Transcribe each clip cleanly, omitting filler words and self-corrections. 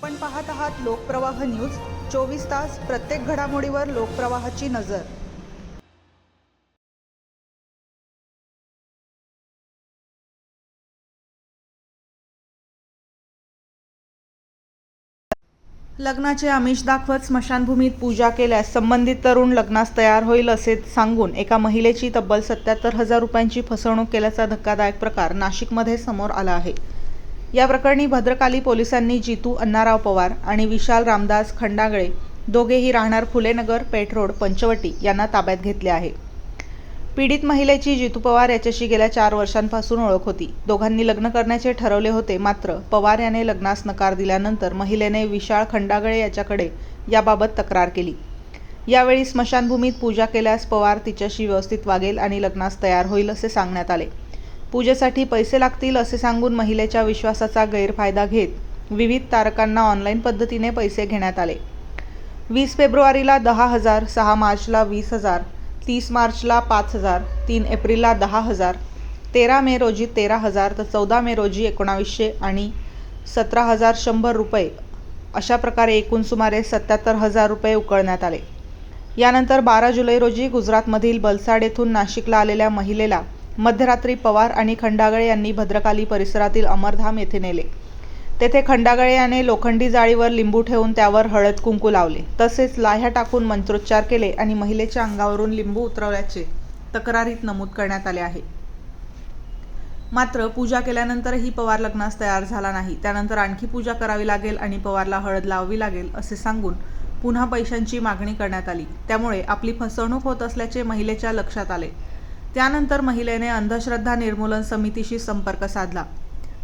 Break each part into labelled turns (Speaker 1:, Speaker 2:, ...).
Speaker 1: आपण पाहत आहात लोकप्रवाह न्यूज 24 तास प्रत्येक घडामोडीवर लोकप्रवाहाची नजर। लग्नाचे आमिष दाखवत स्मशानभूमीत पूजा केल्यास संबंधित तरुण लग्नास तयार होईल असे सांगून एका महिलेची तब्बल 77,000 रुपयांची फसवणूक केल्याचा धक्कादायक प्रकार नाशिकमध्ये समोर आला आहे। या प्रकरणी भद्रकाली पोलिसांनी जितू अण्णाराव पवार आणि विशाल रामदास खंडागळे दोघेही राहणार फुलेनगर पेठ रोड पंचवटी यांना ताब्यात घेतले आहे। पीडित महिलेची जितू पवार याच्याशी गेल्या 4 वर्षांपासून ओळख होती। दोघांनी लग्न करण्याचे ठरवले होते, मात्र पवार याने लग्नास नकार दिल्यानंतर महिलेने विशाल खंडागळे याच्याकडे याबाबत तक्रार केली। यावेळी स्मशानभूमीत पूजा केल्यास पवार तिच्याशी व्यवस्थित वागेल आणि लग्नास तयार होईल असे सांगण्यात आले। पूजेसाठी पैसे लागतील असे सांगून महिलेच्या विश्वासाचा गैरफायदा घेत विविध तारकांना ऑनलाईन पद्धतीने पैसे घेण्यात आले। 20 फेब्रुवारीला 10,000, 6 मार्चला 20,000, 30 मार्चला 5,000, 3 एप्रिलला 10,000, 13 मे रोजी 13,000 तर 14 मे रोजी 1900 आणि 17,100 रुपये अशा प्रकारे एकूण सुमारे 77,000 रुपये उकळण्यात आले। यानंतर 12 जुलै रोजी गुजरातमधील बलसाड येथून नाशिकला आलेल्या महिलेला मध्यरात्री पवार आणि खंडागळे यांनी भद्रकाली परिसरातील अमरधाम येथे नेले। तेथे खंडागळे याने लोखंडी जाळीवर लिंबू ठेवून त्यावर हळद कुंकू लावले, तसेच लाह्या टाकून मंत्रोच्चार केले आणि महिलेच्या अंगावरून लिंबू उतरवल्याचे तक्रारीत नमूद करण्यात आले आहे। मात्र पूजा केल्यानंतरही पवार लग्नास तयार झाला नाही। त्यानंतर आणखी पूजा करावी लागेल आणि पवारला हळद लावावी लागेल असे सांगून पुन्हा पैशांची मागणी करण्यात आली। त्यामुळे आपली फसवणूक होत असल्याचे महिलेच्या लक्षात आले। त्यानंतर महिलेने अंधश्रद्धा निर्मूलन समितीशी संपर्क साधला।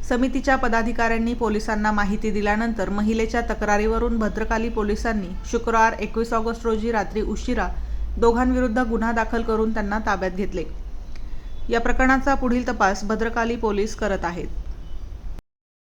Speaker 1: समितीच्या पदाधिकाऱ्यांनी पोलिसांना माहिती दिल्यानंतर महिलेच्या तक्रारीवरून भद्रकाली पोलिसांनी शुक्रवार 21 ऑगस्ट रोजी रात्री उशिरा दोघांविरुद्ध गुन्हा दाखल करून त्यांना ताब्यात घेतले। या प्रकरणाचा पुढील तपास भद्रकाली पोलीस करत आहेत।